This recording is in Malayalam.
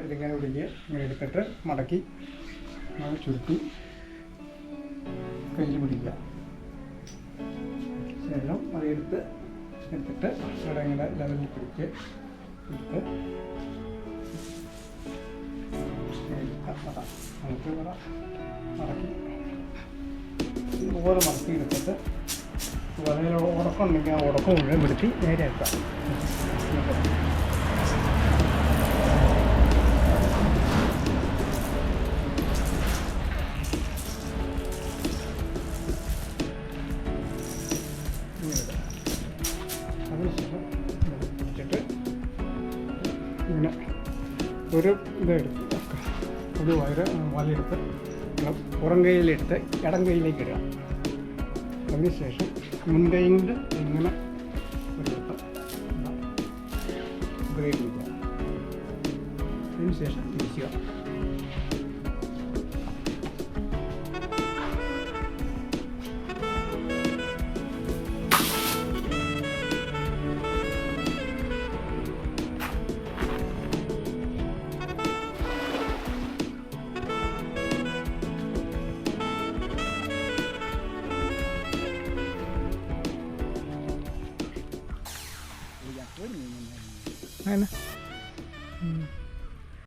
ഇതിങ്ങനെ ഒടുക്കി ഇങ്ങനെ എടുത്തിട്ട് മടക്കി ചുരുട്ടി കയ്യിൽ പിടിക്കുക. ശേഷം അത് എടുത്തിട്ട് ഇവിടെ ഇങ്ങനെ ലെവലിൽ പിടിച്ച് എടുത്ത് നമുക്ക് ഇവിടെ മടക്കി ഇതുപോലെ മടക്കി എടുത്തിട്ട് വളരെ ഉടക്കം ഉണ്ടെങ്കിൽ ആ ഉടക്കം മുഴുവൻ പിടിച്ച് നേരെ ആക്കാം. പിടിച്ചിട്ട് ഇങ്ങനെ ഒരു ഇതെടുത്ത് ഒരു വലയെടുത്ത് പുറം കൈയിലെടുത്ത് ഇടം കൈയിലേക്ക് ഇടുക. അതിനുശേഷം മുൻകൈയും കൊണ്ട് ഇങ്ങനെ ഒരു ബ്രേക്ക് ചെയ്യുക. അതിനുശേഷം തിരിക്കുക. Ayun na.